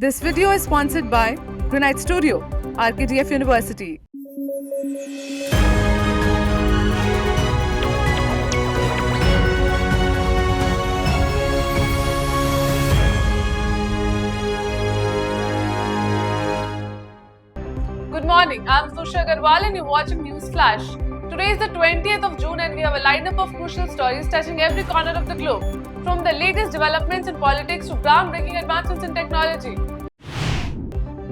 This video is sponsored by Granite Studio, RKTF University. Good morning, I'm Susha Agarwal and you're watching News Flash. Today is the 20th of June and we have a lineup of crucial stories touching every corner of the globe, from the latest developments in politics to groundbreaking advancements in technology.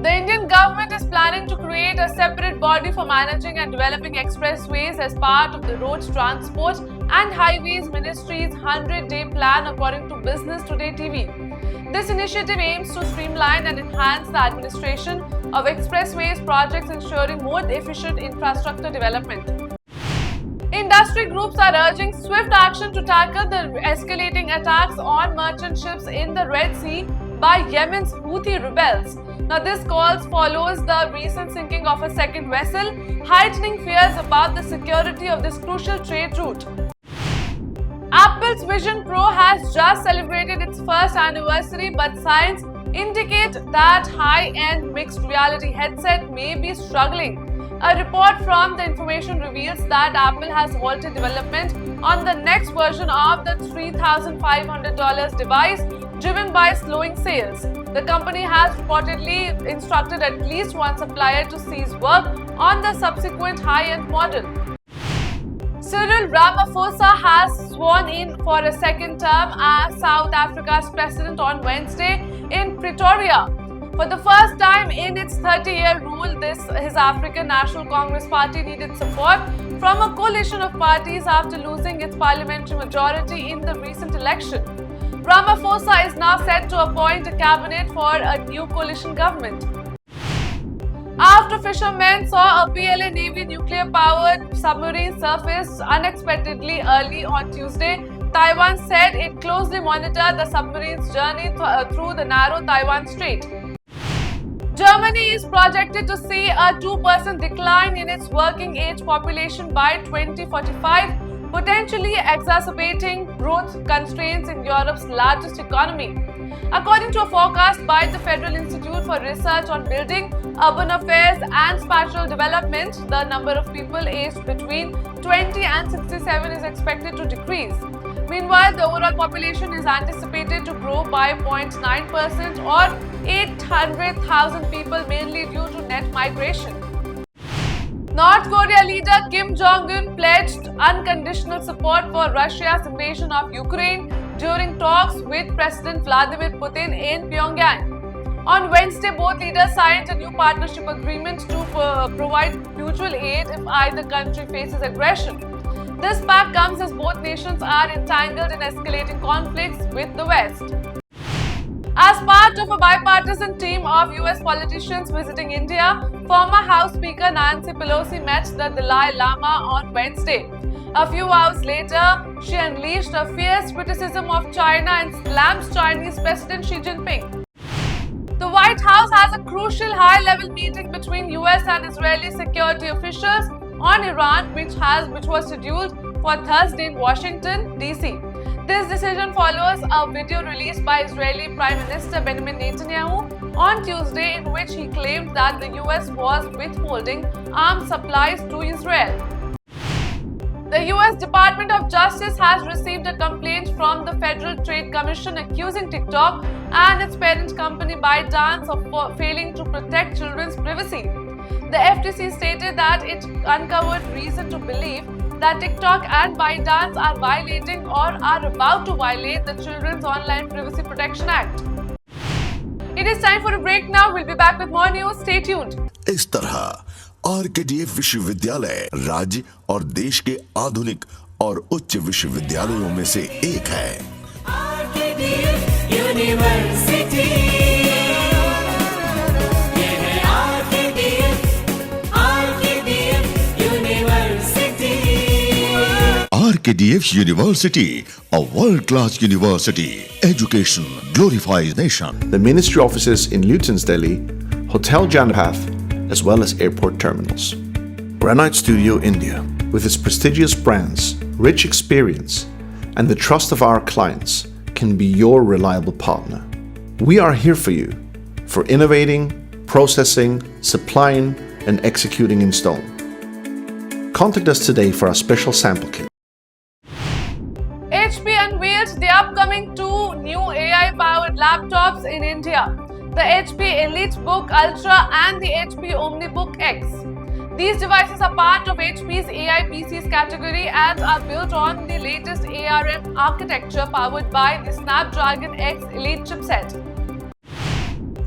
The Indian government is planning to create a separate body for managing and developing expressways as part of the Road Transport and Highways Ministry's 100-day plan, according to Business Today TV. This initiative aims to streamline and enhance the administration of expressways projects, ensuring more efficient infrastructure development. Industry groups are urging swift action to tackle the escalating attacks on merchant ships in the Red Sea by Yemen's Houthi rebels. Now, this call follows the recent sinking of a second vessel, heightening fears about the security of this crucial trade route. Apple's Vision Pro has just celebrated its first anniversary, but signs indicate that high-end mixed reality headset may be struggling. A report from The Information reveals that Apple has halted development on the next version of the $3,500 device, driven by slowing sales. The company has reportedly instructed at least one supplier to cease work on the subsequent high-end model. Cyril Ramaphosa has sworn in for a second term as South Africa's president on Wednesday in Pretoria. For the first time in its 30-year rule, his African National Congress Party needed support from a coalition of parties after losing its parliamentary majority in the recent election. Ramaphosa is now set to appoint a cabinet for a new coalition government. After fishermen saw a PLA Navy nuclear-powered submarine surface unexpectedly early on Tuesday, Taiwan said it closely monitored the submarine's journey through the narrow Taiwan Strait. Germany is projected to see a 2% decline in its working age population by 2045, potentially exacerbating growth constraints in Europe's largest economy. According to a forecast by the Federal Institute for Research on Building, Urban Affairs and Spatial Development, the number of people aged between 20 and 67 is expected to decrease. Meanwhile, the overall population is anticipated to grow by 0.9% or 800,000 people, mainly due to net migration. North Korea leader Kim Jong-un pledged unconditional support for Russia's invasion of Ukraine during talks with President Vladimir Putin in Pyongyang. On Wednesday, both leaders signed a new partnership agreement to provide mutual aid if either country faces aggression. This pact comes as both nations are entangled in escalating conflicts with the West. As part of a bipartisan team of US politicians visiting India, former House Speaker Nancy Pelosi met the Dalai Lama on Wednesday. A few hours later, she unleashed a fierce criticism of China and slams Chinese President Xi Jinping. The White House has a crucial high-level meeting between US and Israeli security officials on Iran, which was scheduled for Thursday in Washington, D.C. This decision follows a video released by Israeli Prime Minister Benjamin Netanyahu on Tuesday, in which he claimed that the US was withholding arms supplies to Israel. The US Department of Justice has received a complaint from the Federal Trade Commission accusing TikTok and its parent company ByteDance of failing to protect children's privacy. The FTC stated that it uncovered reason to believe that TikTok and ByteDance are violating or are about to violate the Children's Online Privacy Protection Act. It is time for a break now. We'll be back with more news. Stay tuned. इस तरह RKTF विश्वविद्यालय राज्य और देश के आधुनिक और उच्च विश्वविद्यालयों में से एक है। RKTF यूनिवर्सिटी, ये है RKTF university. RKTF University, a world-class university. Education glorifies nation. The ministry offices in Luton's Delhi, Hotel Janapath, as well as airport terminals. Granite Studio India, with its prestigious brands, rich experience, and the trust of our clients, can be your reliable partner. We are here for you for innovating, processing, supplying, and executing in stone. Contact us today for our special sample kit. HP unveiled the upcoming two new AI-powered laptops in India, the HP EliteBook Ultra and the HP OmniBook X. These devices are part of HP's AI PCs category and are built on the latest ARM architecture powered by the Snapdragon X Elite chipset.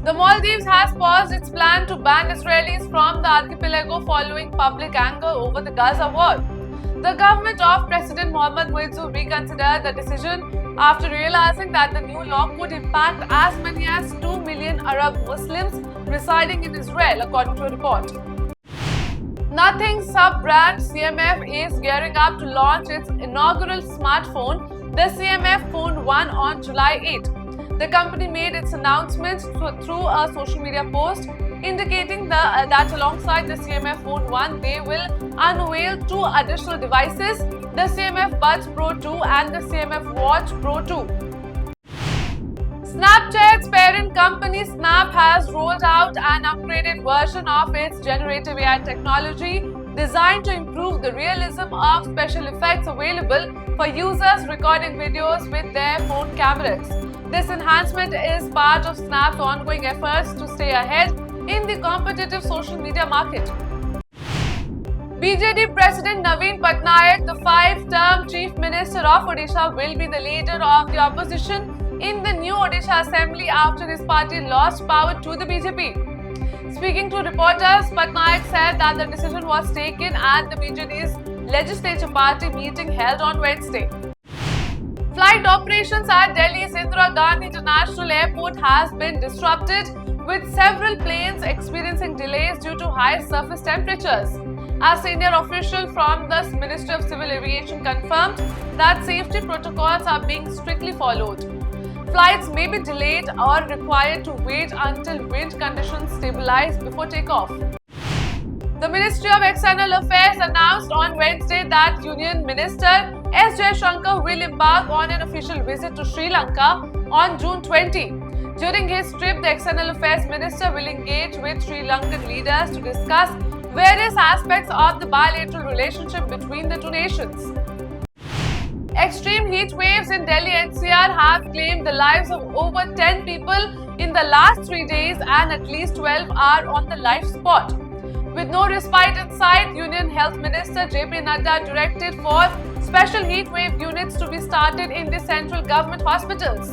The Maldives has paused its plan to ban Israelis from the archipelago following public anger over the Gaza war. The government of President Mohammad Muizzu reconsidered the decision after realizing that the new law could impact as many as 2 million Arab Muslims residing in Israel, according to a report. Nothing sub-brand CMF is gearing up to launch its inaugural smartphone, the CMF Phone 1, on July 8. The company made its announcement through a social media post indicating that alongside the CMF Phone 1, they will unveil two additional devices, the CMF Buds Pro 2 and the CMF Watch Pro 2. Snapchat's parent company Snap has rolled out an upgraded version of its generative AI technology designed to improve the realism of special effects available for users recording videos with their phone cameras. This enhancement is part of Snap's ongoing efforts to stay ahead in the competitive social media market. BJD President Naveen Patnaik, the 5-term Chief Minister of Odisha, will be the leader of the opposition in the new Odisha Assembly after his party lost power to the BJP. Speaking to reporters, Patnaik said that the decision was taken at the BJD's legislature party meeting held on Wednesday. Flight operations at Delhi's Indira Gandhi International Airport has been disrupted, with several planes experiencing delays due to high surface temperatures. A senior official from the Ministry of Civil Aviation confirmed that safety protocols are being strictly followed. Flights may be delayed or required to wait until wind conditions stabilize before takeoff. The Ministry of External Affairs announced on Wednesday that Union Minister S. Jaishankar will embark on an official visit to Sri Lanka on June 20. During his trip, the External Affairs Minister will engage with Sri Lankan leaders to discuss various aspects of the bilateral relationship between the two nations. Extreme heat waves in Delhi NCR have claimed the lives of over 10 people in the last 3 days, and at least 12 are on the life spot. With no respite in sight, Union Health Minister JP Nadda directed for special heat wave units to be started in the central government hospitals.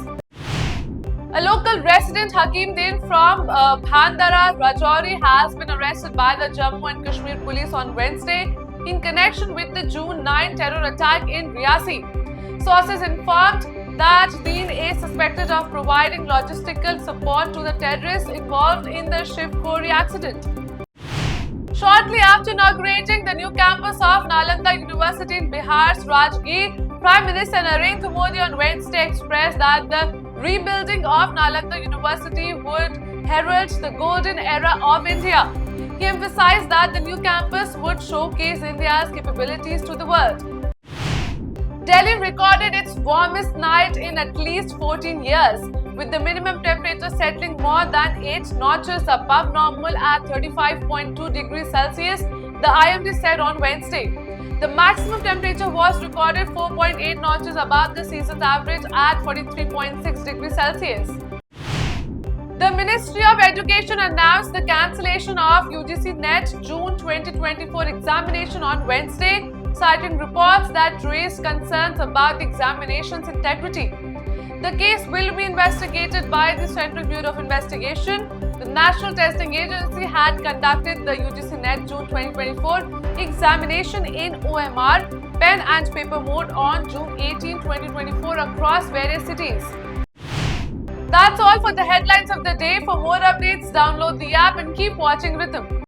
A local resident, Hakim Din from Bhandara, Rajouri, has been arrested by the Jammu and Kashmir police on Wednesday in connection with the June 9 terror attack in Riyasi. Sources informed that Din is suspected of providing logistical support to the terrorists involved in the Shiv Khori accident. Shortly after inaugurating the new campus of Nalanda University in Bihar's Rajgir, Prime Minister Narendra Modi on Wednesday expressed that the rebuilding of Nalanda University would herald the golden era of India. He emphasized that the new campus would showcase India's capabilities to the world. Delhi recorded its warmest night in at least 14 years, with the minimum temperature settling more than 8 notches above normal at 35.2 degrees Celsius, the IMD said on Wednesday. The maximum temperature was recorded 4.8 notches above the season's average at 43.6 degrees Celsius. The Ministry of Education announced the cancellation of UGC NET June 2024 examination on Wednesday, citing reports that raised concerns about the examination's integrity. The case will be investigated by the Central Bureau of Investigation. The National Testing Agency had conducted the UGC NET June 2024 examination in OMR, pen and paper mode on June 18, 2024 across various cities. That's all for the headlines of the day. For more updates, download the app and keep watching Rhythm.